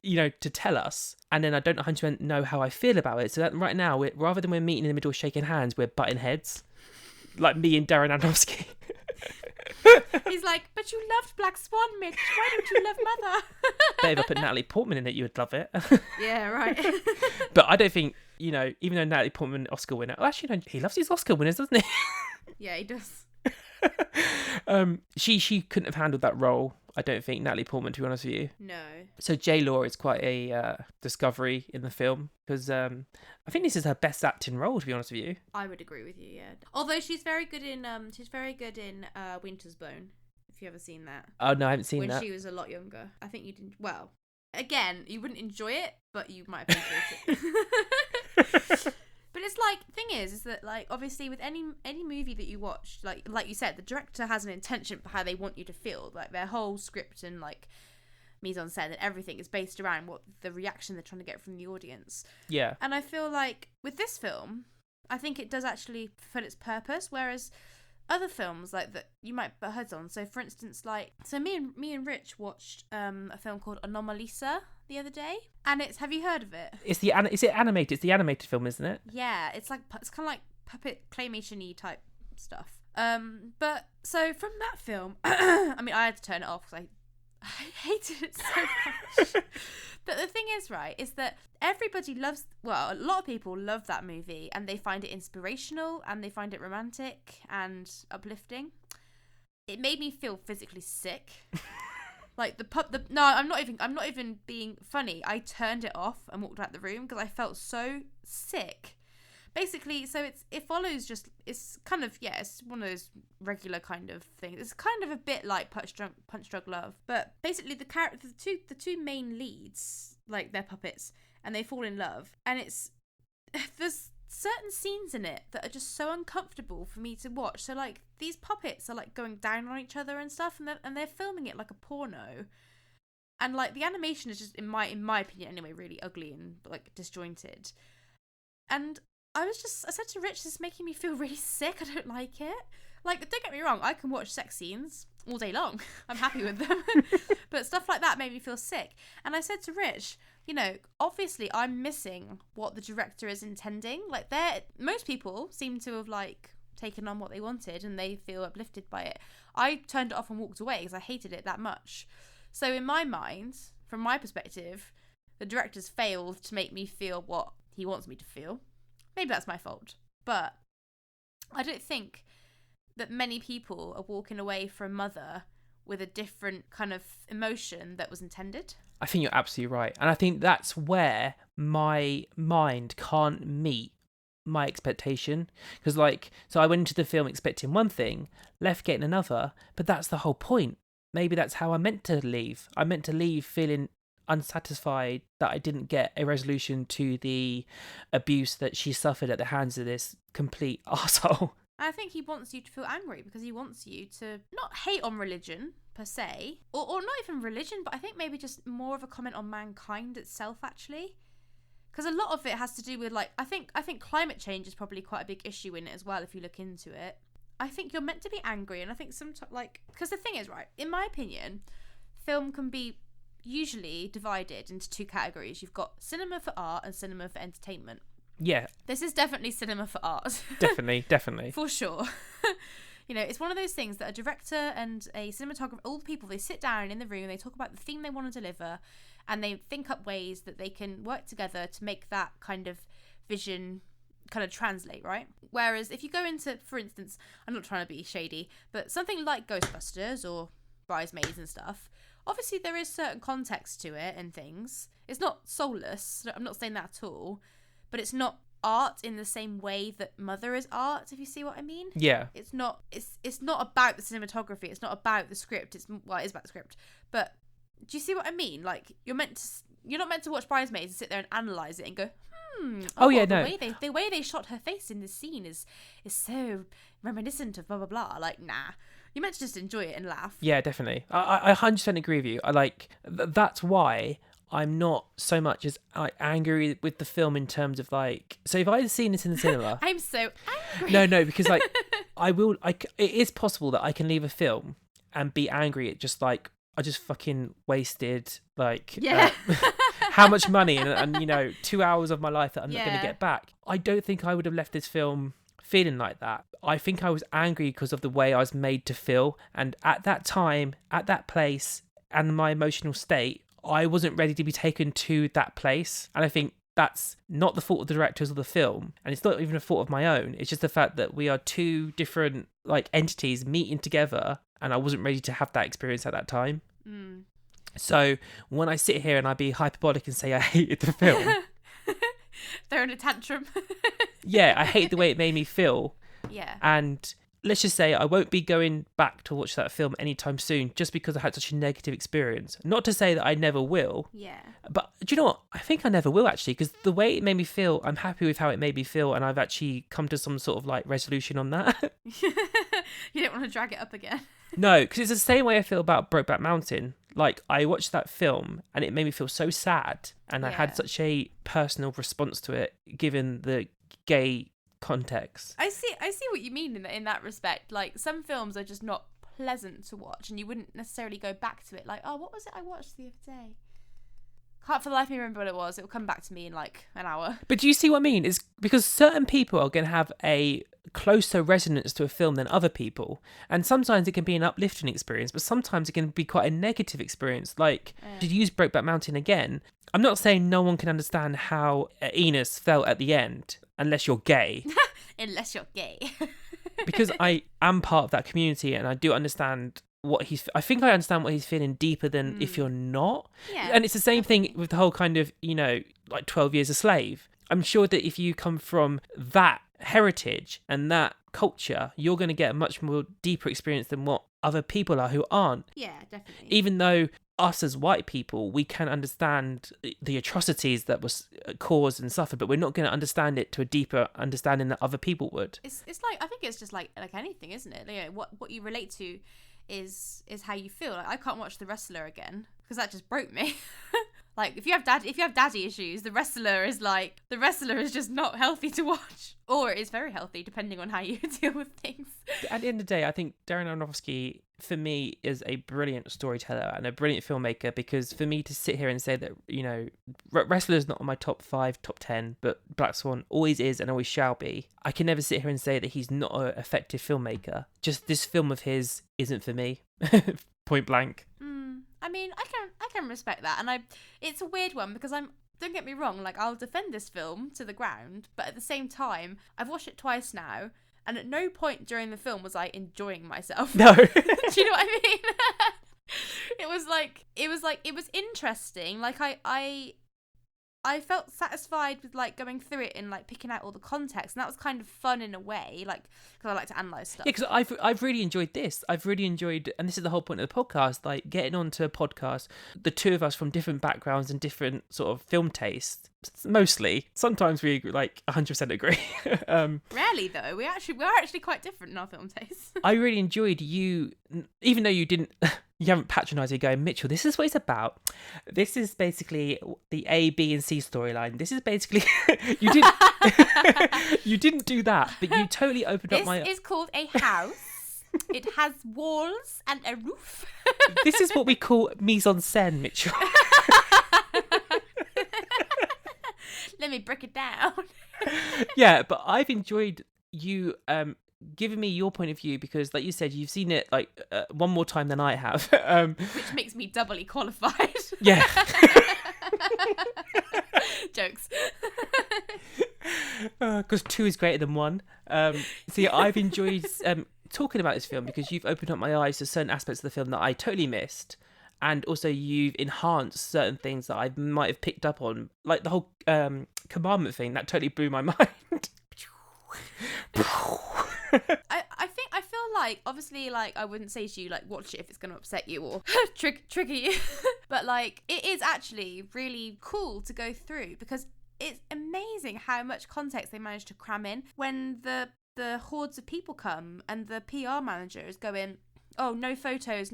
to tell us, and then I don't 100% know how I feel about it. So that right now, rather than we're meeting in the middle shaking hands, we're butting heads, like me and Darren Aronofsky. He's like, but you loved Black Swan, Mitch. Why don't you love Mother? Bet if I put Natalie Portman in it, you would love it. Yeah, right. But I don't think, even though Natalie Portman, Oscar winner, actually, no, he loves his Oscar winners, doesn't he? Yeah, he does. She couldn't have handled that role, I don't think, Natalie Portman, to be honest with you. No. So J-Law is quite a discovery in the film, because I think this is her best acting role, to be honest with you. I would agree with you, yeah. Although she's very good in Winter's Bone, if you ever seen that. Oh no, I haven't seen when that. When she was a lot younger. I think you didn't. Well, again, you wouldn't enjoy it, but you might appreciate it. But it's thing is that obviously with any movie that you watch, like you said, the director has an intention for how they want you to feel. Like their whole script and mise en scène and everything is based around what the reaction they're trying to get from the audience. Yeah. And I feel like with this film, I think it does actually fulfill its purpose, whereas other films that you might butt heads on. So for instance, me and Rich watched a film called Anomalisa the other day, and have you heard of it? Is it animated? It's the animated film, isn't it? Yeah, it's kind of like puppet claymation-y type stuff. But so from that film, I mean, I had to turn it off because I hated it so much. But the thing is, right, is that everybody loves, a lot of people love that movie and they find it inspirational and they find it romantic and uplifting. It made me feel physically sick. I'm not even being funny. I turned it off and walked out the room because I felt so sick. Basically, so it follows it's kind of, it's one of those regular kind of things. It's kind of a bit like Punch Drunk Love, but basically the two main leads, they're puppets and they fall in love, and there's certain scenes in it that are just so uncomfortable for me to watch. So these puppets are going down on each other and stuff, and they're filming it like a porno, and the animation is just in my opinion anyway really ugly and disjointed. And I said to Rich, this is making me feel really sick. I don't like it. Don't get me wrong, I can watch sex scenes all day long. I'm happy with them. But stuff like that made me feel sick. And I said to Rich, obviously I'm missing what the director is intending. Most people seem to have taken on what they wanted and they feel uplifted by it. I turned it off and walked away because I hated it that much. So in my mind, from my perspective, the director's failed to make me feel what he wants me to feel. Maybe that's my fault. But I don't think that many people are walking away from Mother with a different kind of emotion that was intended. I think you're absolutely right. And I think that's where my mind can't meet my expectation. Because, so I went into the film expecting one thing, left getting another, but that's the whole point. Maybe that's how I meant to leave. I meant to leave feeling unsatisfied that I didn't get a resolution to the abuse that she suffered at the hands of this complete arsehole. I think he wants you to feel angry because he wants you to not hate on religion per se, or not even religion, but I think maybe just more of a comment on mankind itself, actually. Because a lot of it has to do with, I think climate change is probably quite a big issue in it as well if you look into it. I think you're meant to be angry, and I think sometimes, because the thing is, right, in my opinion, film can be usually divided into two categories. You've got cinema for art and cinema for entertainment. Yeah. This is definitely cinema for art. Definitely. For sure. It's one of those things that a director and a cinematographer, all the people, they sit down in the room and they talk about the theme they want to deliver and they think up ways that they can work together to make that kind of vision kind of translate, right? Whereas if you go into, for instance, I'm not trying to be shady, but something like Ghostbusters or Bridesmaids and stuff, obviously there is certain context to it and things. It's not soulless, I'm not saying that at all, but it's not art in the same way that Mother is art, if you see what I mean. Yeah. It's not about the cinematography, it's not about the script, it is about the script. But do you see what I mean? You're not meant to watch Bridesmaids and sit there and analyse it and go, no. The way they shot her face in this scene is so reminiscent of blah blah blah. Nah. You're meant to just enjoy it and laugh. Yeah, definitely. I 100% agree with you. That's why I'm not so much as angry with the film in terms of so if I had seen this in the cinema. I'm so angry. No, because it is possible that I can leave a film and be angry at just I just fucking wasted how much money and 2 hours of my life that I'm not going to get back. I don't think I would have left this film feeling like that. I think I was angry because of the way I was made to feel, and at that time, at that place, and my emotional state, I wasn't ready to be taken to that place. And I think that's not the fault of the directors of the film, and it's not even a fault of my own. It's just the fact that we are two different entities meeting together, and I wasn't ready to have that experience at that time. So when I sit here and I be hyperbolic and say I hated the film, they're in a tantrum. Yeah, I hate the way it made me feel. Yeah. And let's just say I won't be going back to watch that film anytime soon just because I had such a negative experience. Not to say that I never will. Yeah. But do you know what? I think I never will, actually, because the way it made me feel, I'm happy with how it made me feel, and I've actually come to some sort of resolution on that. You don't want to drag it up again. No, because it's the same way I feel about Brokeback Mountain. I watched that film and it made me feel so sad, and I had such a personal response to it given the gay context. I see what you mean in that respect. Some films are just not pleasant to watch, and you wouldn't necessarily go back to it. What was it I watched the other day? Can't for the life of me remember what it was. It'll come back to me in an hour. But do you see what I mean? It's because certain people are going to have a closer resonance to a film than other people, and sometimes it can be an uplifting experience, but sometimes it can be quite a negative experience. To use Brokeback Mountain again, I'm not saying no one can understand how Enos felt at the end unless you're gay. Unless you're gay. Because I am part of that community, and I do understand I think I understand what he's feeling deeper than if you're not. Yeah. And it's the same thing with the whole kind of 12 Years a Slave. I'm sure that if you come from that heritage and that culture, you're going to get a much more deeper experience than what other people are who aren't. Yeah, definitely. Even though us as white people, we can understand the atrocities that was caused and suffered, but we're not going to understand it to a deeper understanding that other people would. It's I think it's just like anything, isn't it? What you relate to is how you feel. I can't watch The Wrestler again because that just broke me. If you have daddy issues, The Wrestler is just not healthy to watch, or it is very healthy depending on how you deal with things. At the end of the day, I think Darren Aronofsky for me, is a brilliant storyteller and a brilliant filmmaker, because for me to sit here and say that, Wrestler's not on my top 5, top 10, but Black Swan always is and always shall be, I can never sit here and say that he's not an effective filmmaker. Just this film of his isn't for me. Point blank. I mean, I can respect that, and it's a weird one because don't get me wrong, like, I'll defend this film to the ground, but at the same time, I've watched it twice now, and at no point during the film was I enjoying myself. No. Do you know what I mean? It was interesting. Like, I felt satisfied with, like, going through it and, like, picking out all the context, and that was kind of fun in a way, like, because I like to analyse stuff. Yeah, because I've really enjoyed this. I've really enjoyed, and this is the whole point of the podcast, like, getting onto a podcast, the two of us from different backgrounds and different sort of film tastes, mostly. Sometimes we, like, 100% agree. Rarely, though. We're actually quite different in our film tastes. I really enjoyed you, even though you didn't... You haven't patronised it going, Mitchell, this is what it's about. This is basically the A, B, and C storyline. This is basically... You didn't do that, but you totally opened up my... This is called a house. It has walls and a roof. This is what we call mise en scène, Mitchell. Let me break it down. Yeah, but I've enjoyed you... giving me your point of view, because like you said, you've seen it like one more time than I have, which makes me doubly qualified. Yeah. Jokes. Because 2 is greater than 1. So yeah, I've enjoyed talking about this film, because you've opened up my eyes to certain aspects of the film that I totally missed, and also you've enhanced certain things that I might have picked up on, like the whole commandment thing that totally blew my mind. I feel like, obviously, like, I wouldn't say to you, like, watch it if it's going to upset you or trigger you, but like, it is actually really cool to go through, because it's amazing how much context they managed to cram in when the hordes of people come and the PR manager is going, oh, no photos,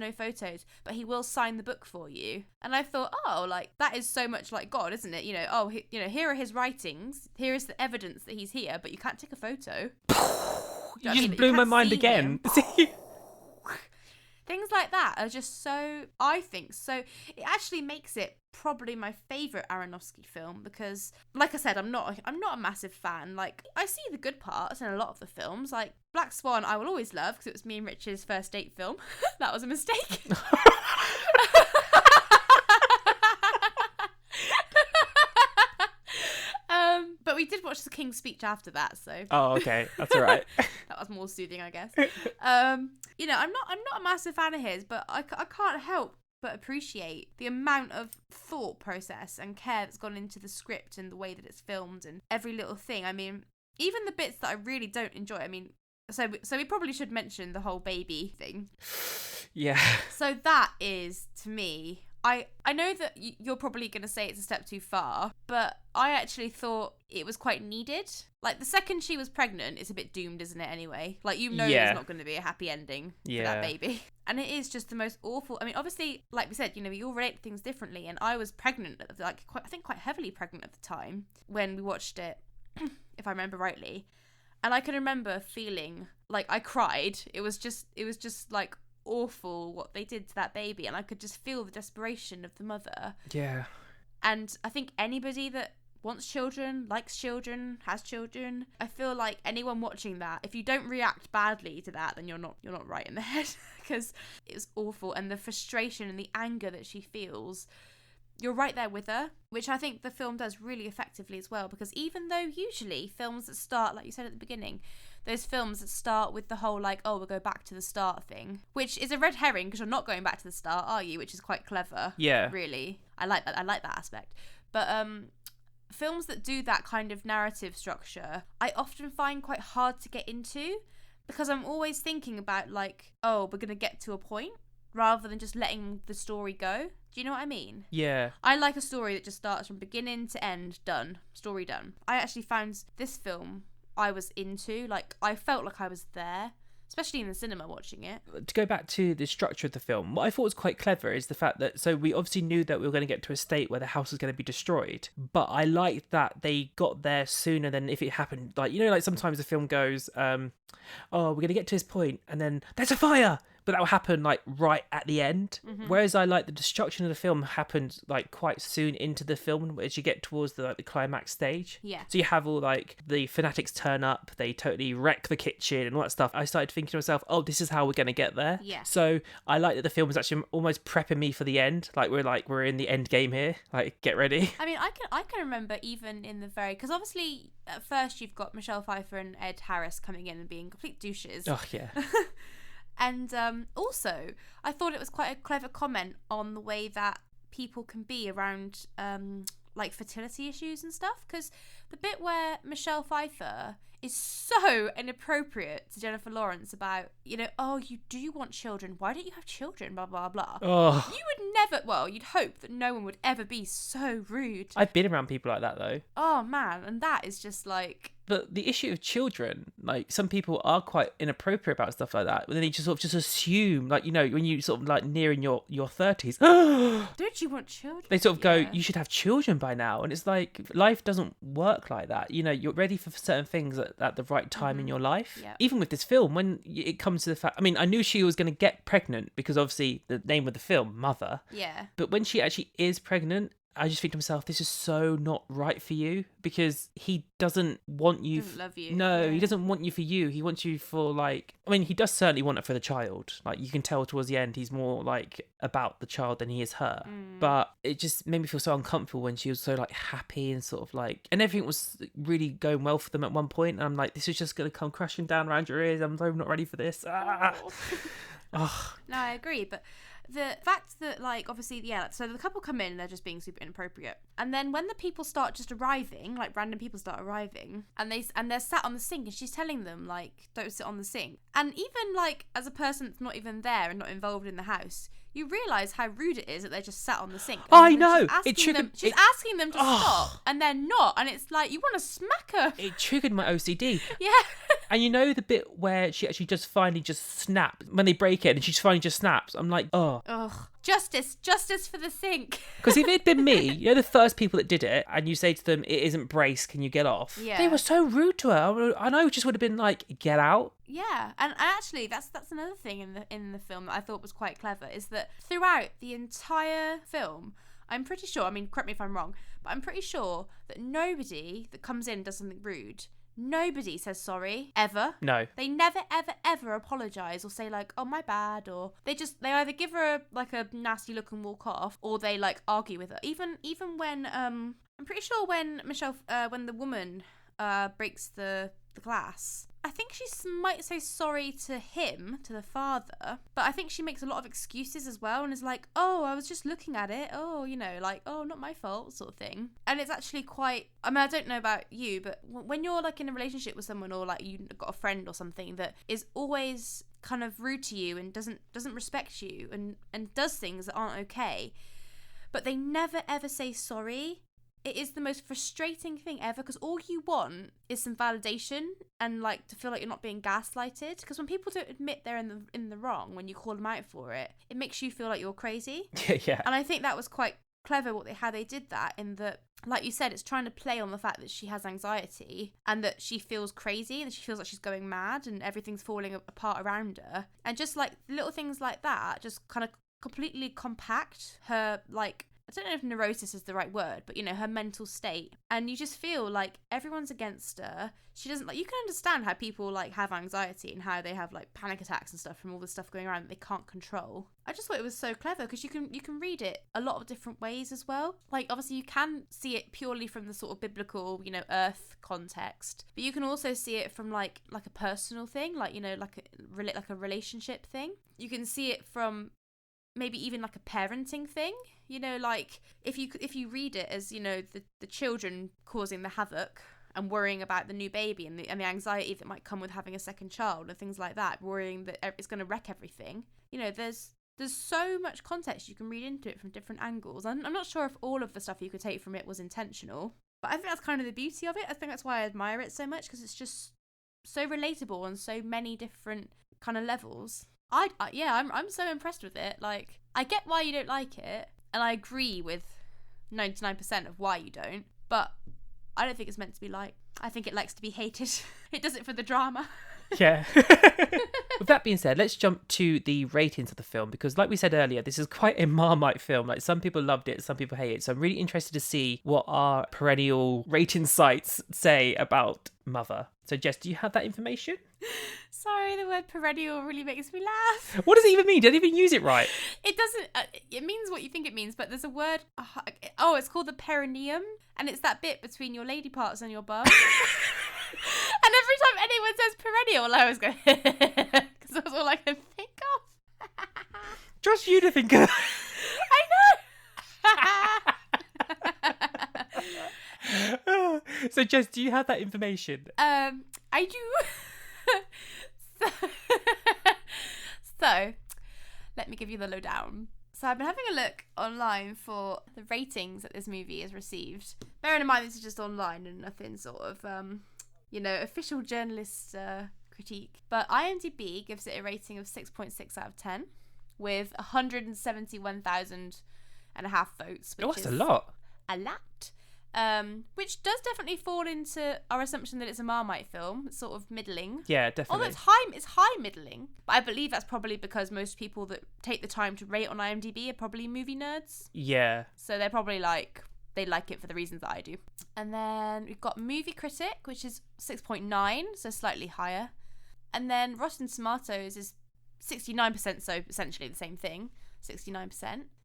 but he will sign the book for you. And I thought, oh, like, that is so much like God, isn't it? Here are his writings, here is the evidence that he's here, but you can't take a photo. You just blew my mind again. Things like that are just so, I think, so it actually makes it probably my favourite Aronofsky film, because, like I said, I'm not a massive fan. Like, I see the good parts in a lot of the films. Like, Black Swan I will always love, because it was me and Rich's first date film. That was a mistake. But we did watch The King's Speech after that, so... Oh, okay. That's all right. That was more soothing, I guess. I'm not a massive fan of his, but I can't help but appreciate the amount of thought process and care that's gone into the script and the way that it's filmed and every little thing. I mean, even the bits that I really don't enjoy. I mean, so we probably should mention the whole baby thing. Yeah. So that is, to me... I know that you're probably going to say it's a step too far, but I actually thought it was quite needed. Like, the second she was pregnant, it's a bit doomed, isn't it, anyway? Like, there's not going to be a happy ending for that baby. And it is just the most awful... I mean, obviously, like we said, we all relate to things differently, and I was pregnant, quite heavily pregnant at the time when we watched it, if I remember rightly. And I can remember feeling like I cried. It was just like... awful what they did to that baby, and I could just feel the desperation of the mother. Yeah. And I think anybody that wants children, likes children, has children, I feel like anyone watching that, if you don't react badly to that, then you're not right in the head, because it was awful. And the frustration and the anger that she feels, you're right there with her, which I think the film does really effectively as well, because even though usually films that start, like you said at the beginning, those films that start with the whole, like, oh, we'll go back to the start thing, which is a red herring, because you're not going back to the start, are you? Which is quite clever. Yeah. Really. I like that aspect. But films that do that kind of narrative structure, I often find quite hard to get into, because I'm always thinking about, like, oh, we're going to get to a point, rather than just letting the story go. Do you know what I mean? Yeah. I like a story that just starts from beginning to end, done. Story done. I actually found this film I was into, like, I felt like I was there, especially in the cinema watching it. To go back to the structure of the film, what I thought was quite clever is the fact that, so we obviously knew that we were going to get to a state where the house was going to be destroyed, but I liked that they got there sooner than if it happened. Like, like sometimes the film goes, oh, we're going to get to this point, and then there's a fire, but that will happen like right at the end. Whereas I like the destruction of the film happened like quite soon into the film as you get towards the climax stage. Yeah. So you have all like the fanatics turn up, they totally wreck the kitchen and all that stuff. I started thinking to myself, oh, this is how we're going to get there. Yeah. So I like that the film was actually almost prepping me for the end. Like we're in the end game here. Like, get ready. I mean, I can remember even in the very, because obviously at first you've got Michelle Pfeiffer and Ed Harris coming in and being complete douches. Oh yeah. And also, I thought it was quite a clever comment on the way that people can be around like fertility issues and stuff. Because the bit where Michelle Pfeiffer is so inappropriate to Jennifer Lawrence about, you know, oh, you do want children. Why don't you have children? Blah, blah, blah. Oh. You would never, well, you'd hope that no one would ever be so rude. I've been around people like that though. Oh, man. And that is just like... But the issue of children, like some people are quite inappropriate about stuff like that. But then they just sort of just assume, like, you know, when you sort of like nearing your 30s, don't you want children? They sort of go, you should have children by now. And it's like, life doesn't work like that. You know, you're ready for certain things at the right time in your life. Yep. Even with this film, when it comes to the fact, I mean, I knew she was going to get pregnant because obviously the name of the film, Mother. Yeah. But when she actually is pregnant, I just think to myself, this is so not right for you, because he doesn't want you. Doesn't love you. No, Yeah. he doesn't want you for you. He wants you for like, I mean, he does certainly want it for the child. Like you can tell towards the end, he's more like about the child than he is her. But it just made me feel so uncomfortable when she was so like happy and sort of like, and everything was really going well for them at one point. And I'm like, this is just going to come crashing down around your ears. I'm so not ready for this. Oh. No, I agree. But the fact that, like, obviously, yeah, so the couple come in and they're just being super inappropriate. And then when the people start just arriving, like random people start arriving, and they're sat on the sink and she's telling them, like, don't sit on the sink. And even, like, as a person that's not even there and not involved in the house, you realise how rude it is that they're just sat on the sink. I know. She's asking them to stop, and they're not. And it's like, you want to smack her. It triggered my OCD. Yeah. And you know the bit where she actually just finally just snaps, when they break it and she just finally just snaps, I'm like, oh. Ugh. Justice for the sink. Because if it'd been me, you know, the first people that did it, and you say to them, it isn't brace, can you get off? Yeah. They were so rude to her. I know, just would have been like, get out. Yeah, and actually, that's another thing in the film that I thought was quite clever, is that throughout the entire film, I'm pretty sure, I mean, correct me if I'm wrong, but I'm pretty sure that nobody that comes in and does something rude, nobody says sorry, ever. No. They never, ever, ever apologise or say, like, oh, my bad, or they either give her, like, a nasty look and walk off, or they, like, argue with her. Even when, I'm pretty sure when when the woman, breaks the glass, I think she might say sorry to him, to the father, but I think she makes a lot of excuses as well and is like, oh, I was just looking at it, oh, you know, like, oh, not my fault, sort of thing. And it's actually quite, I mean, I don't know about you, but when you're, like, in a relationship with someone, or, like, you've got a friend or something that is always kind of rude to you and doesn't respect you and does things that aren't okay, but they never, ever say sorry, it is the most frustrating thing ever, because all you want is some validation and, like, to feel like you're not being gaslighted. Because when people don't admit they're in the wrong when you call them out for it, it makes you feel like you're crazy. Yeah. And I think that was quite clever how they did that, in that, like you said, it's trying to play on the fact that she has anxiety and that she feels crazy and she feels like she's going mad and everything's falling apart around her. And just, like, little things like that just kind of completely compact her, like, I don't know if neurosis is the right word, but, you know, her mental state. And you just feel like everyone's against her. She doesn't, like, you can understand how people, like, have anxiety and how they have, like, panic attacks and stuff from all the stuff going around that they can't control. I just thought it was so clever, because you can read it a lot of different ways as well. Like, obviously you can see it purely from the sort of biblical, you know, earth context, but you can also see it from like a personal thing, like, you know, like a relationship thing. You can see it from maybe even like a parenting thing, you know, like if you read it as, you know, the children causing the havoc and worrying about the new baby and the anxiety that might come with having a second child and things like that, worrying that it's going to wreck everything. You know, there's so much context you can read into it from different angles. I'm not sure if all of the stuff you could take from it was intentional, but I think that's kind of the beauty of it. I think that's why I admire it so much, because it's just so relatable on so many different kind of levels. I'm so impressed with it. Like, I get why you don't like it, and I agree with 99% of why you don't, but I don't think it's meant to be liked. I think it likes to be hated. It does it for the drama. Yeah. With that being said, let's jump to the ratings of the film because, like we said earlier, this is quite a Marmite film. Like, some people loved it, some people hate it. So I'm really interested to see what our perennial rating sites say about Mother. So, Jess, do you have that information? Sorry, the word perennial really makes me laugh. What does it even mean? Did I even use it right? It doesn't. It means what you think it means, but there's a word. Oh, it's called the perineum, and it's that bit between your lady parts and your bum. And every time anyone says perennial, I always go because that's all I can think of. Trust you to think of that. I know. So, Jess, do you have that information? I do. So, let me give you the lowdown. So I've been having a look online for the ratings that this movie has received. Bearing in mind this is just online and nothing sort of, official journalist critique. But IMDb gives it a rating of 6.6 out of 10 with 171,000 and a half votes. Which That's is a lot. A lot. Which does definitely fall into our assumption that it's a Marmite film. It's sort of middling. Yeah, definitely. Although it's high middling. But I believe that's probably because most people that take the time to rate on IMDb are probably movie nerds. Yeah. So they're probably they like it for the reasons that I do. And then we've got Movie Critic, which is 6.9, so slightly higher. And then Rotten Tomatoes is 69%, so essentially the same thing. 69%.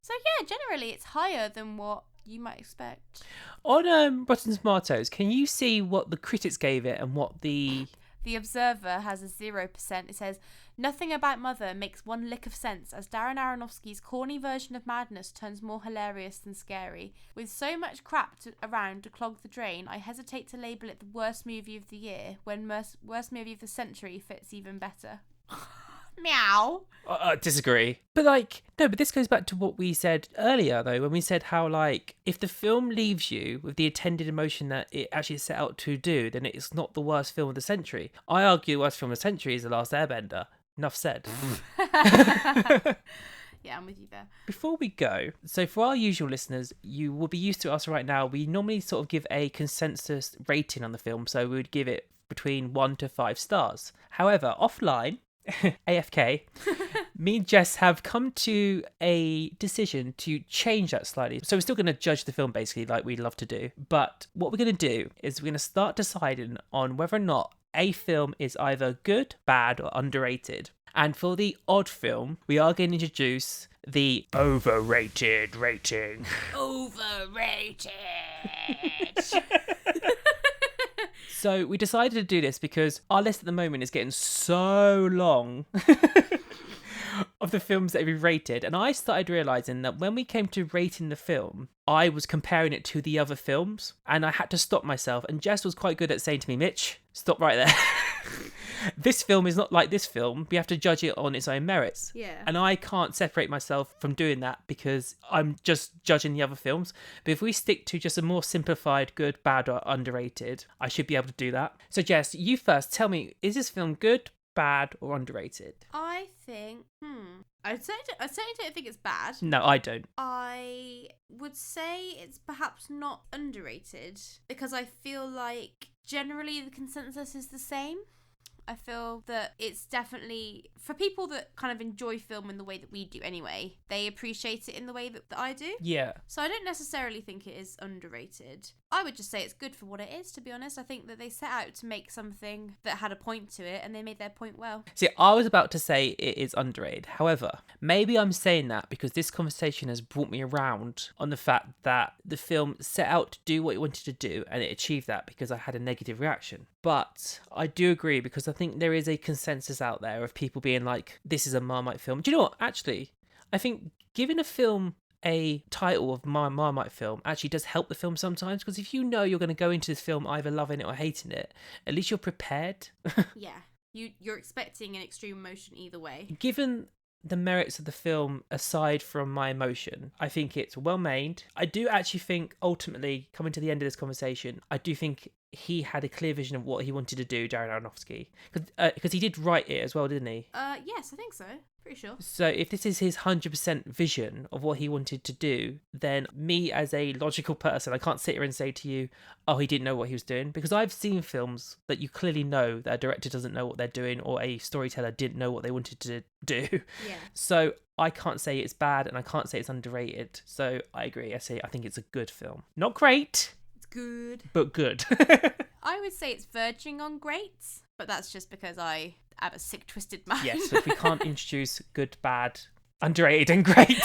So yeah, generally it's higher than what you might expect. On Rotten Tomatoes, can you see what the critics gave it and what the... The Observer has a 0%. It says, nothing about Mother makes one lick of sense as Darren Aronofsky's corny version of madness turns more hilarious than scary. With so much crap around to clog the drain, I hesitate to label it the worst movie of the year when worst movie of the century fits even better. Meow. Disagree. But no, but this goes back to what we said earlier, though, when we said how, if the film leaves you with the intended emotion that it actually set out to do, then it's not the worst film of the century. I argue the worst film of the century is The Last Airbender. Enough said. Yeah, I'm with you there. Before we go, so for our usual listeners, you will be used to us right now. We normally sort of give a consensus rating on the film, so we would give it between 1 to 5 stars. However, offline, AFK, me and Jess have come to a decision to change that slightly. So we're still going to judge the film basically like we love to do. But what we're going to do is we're going to start deciding on whether or not a film is either good, bad, or underrated. And for the odd film, we are going to introduce the overrated rating. Overrated! So we decided to do this because our list at the moment is getting so long of the films that we've rated. And I started realising that when we came to rating the film, I was comparing it to the other films. And I had to stop myself. And Jess was quite good at saying to me, Mitch, stop right there. This film is not like this film. We have to judge it on its own merits. Yeah. And I can't separate myself from doing that because I'm just judging the other films. But if we stick to just a more simplified good, bad, or underrated, I should be able to do that. So Jess, you first. Tell me, is this film good, bad, or underrated? I think, I certainly don't think it's bad. No, I don't. I would say it's perhaps not underrated because I feel like generally the consensus is the same. I feel that it's definitely, for people that kind of enjoy film in the way that we do anyway, they appreciate it in the way that I do. Yeah. So I don't necessarily think it is underrated. I would just say it's good for what it is, to be honest. I think that they set out to make something that had a point to it, and they made their point well. See, I was about to say it is underrated. However, maybe I'm saying that because this conversation has brought me around on the fact that the film set out to do what it wanted to do, and it achieved that because I had a negative reaction. But I do agree because I think there is a consensus out there of people being like, this is a Marmite film. Do you know what? Actually, I think giving a film a title of Marmite film actually does help the film sometimes, because if you know you're going to go into this film either loving it or hating it, at least you're prepared. Yeah, you're expecting an extreme emotion either way. Given the merits of the film aside from my emotion, I think it's well made. I do actually think ultimately, coming to the end of this conversation, I do think he had a clear vision of what he wanted to do, Darren Aronofsky, because he did write it as well, didn't he? Yes, I think so. Pretty sure. So if this is his 100% vision of what he wanted to do, then me as a logical person, I can't sit here and say to you, oh, he didn't know what he was doing, because I've seen films that you clearly know that a director doesn't know what they're doing, or a storyteller didn't know what they wanted to do. Yeah. So I can't say it's bad and I can't say it's underrated. So I agree. I think it's a good film. Not great. It's good. But good. I would say it's verging on great, but that's just because I have a sick, twisted mind. Yes, but we can't introduce good, bad, underrated and great.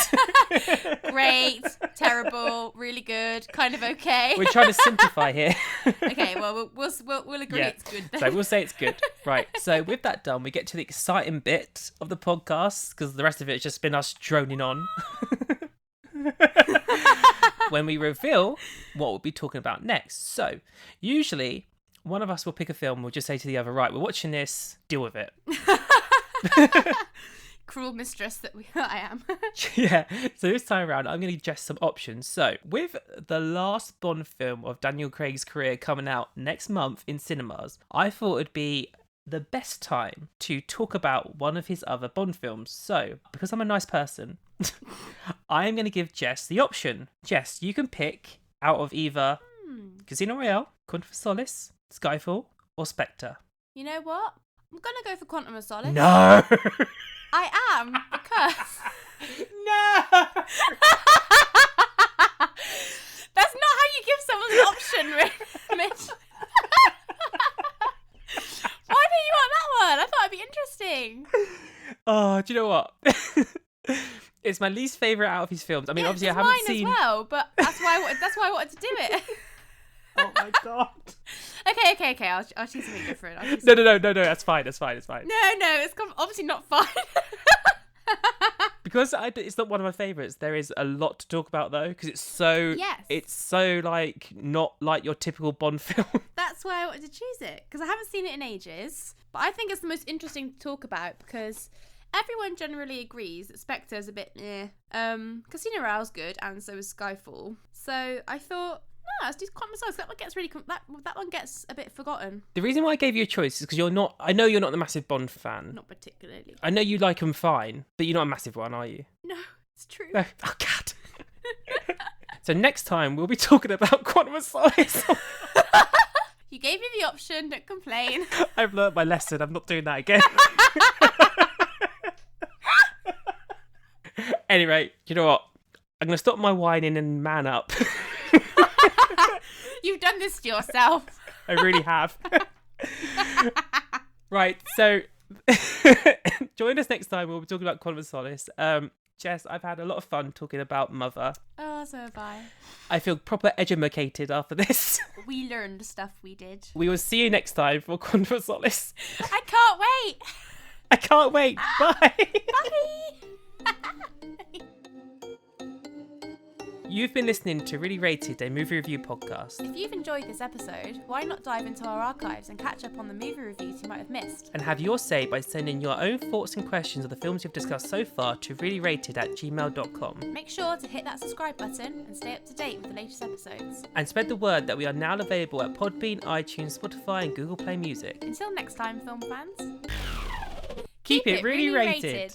Great, terrible, really good, kind of okay. We're trying to simplify here. Okay, well, we'll agree it's good then. So we'll say it's good. Right, so with that done, we get to the exciting bit of the podcast, because the rest of it has just been us droning on. When we reveal what we'll be talking about next. So, usually, one of us will pick a film, we'll just say to the other, right, we're watching this, deal with it. Cruel mistress that I am. Yeah, so this time around, I'm going to suggest some options. So, with the last Bond film of Daniel Craig's career coming out next month in cinemas, I thought it'd be the best time to talk about one of his other Bond films. So, because I'm a nice person, I'm going to give Jess the option. Jess, you can pick out of either Casino Royale, Quantum of Solace, Skyfall, or Spectre. You know what? I'm going to go for Quantum of Solace. No! I am, because... No! That's not how you give someone an option, Mitch. Why don't you want that one? I thought it'd be interesting. Oh, do you know what? It's my least favourite out of his films. I mean, obviously I haven't seen... mine as well, but that's why I wanted to do it. Oh my god. Okay. I'll choose something different. No, that's fine. No, it's obviously not fine. Because it's not one of my favourites, there is a lot to talk about though, because it's so... Yes. It's so, like, not like your typical Bond film. That's why I wanted to choose it, because I haven't seen it in ages. But I think it's the most interesting to talk about, because everyone generally agrees that Spectre's a bit Casino Royale's good, and so is Skyfall. So I thought, no, let's do Quantum of Solace. That one gets that one gets a bit forgotten. The reason why I gave you a choice is because I know you're not the massive Bond fan. Not particularly. I know you like them fine, but you're not a massive one, are you? No, it's true. No. Oh, God. So next time, we'll be talking about Quantum of Solace. You gave me the option, don't complain. I've learnt my lesson. I'm not doing that again. Anyway, you know what? I'm going to stop my whining and man up. You've done this to yourself. I really have. Right, so join us next time. We'll be talking about Quantum of Solace. Jess, I've had a lot of fun talking about Mother. Oh, so have I. I feel proper edumacated after this. We learned the stuff we did. We will see you next time for Quantum of Solace. I can't wait. I can't wait. Bye. Bye. You've been listening to Reely Rated, a movie review podcast. If you've enjoyed this episode, why not dive into our archives and catch up on the movie reviews you might have missed? And have your say by sending your own thoughts and questions of the films you've discussed so far to reelyrated@gmail.com. Make sure to hit that subscribe button and stay up to date with the latest episodes. And spread the word that we are now available at Podbean, iTunes, Spotify and Google Play Music. Until next time, film fans. Keep it really rated.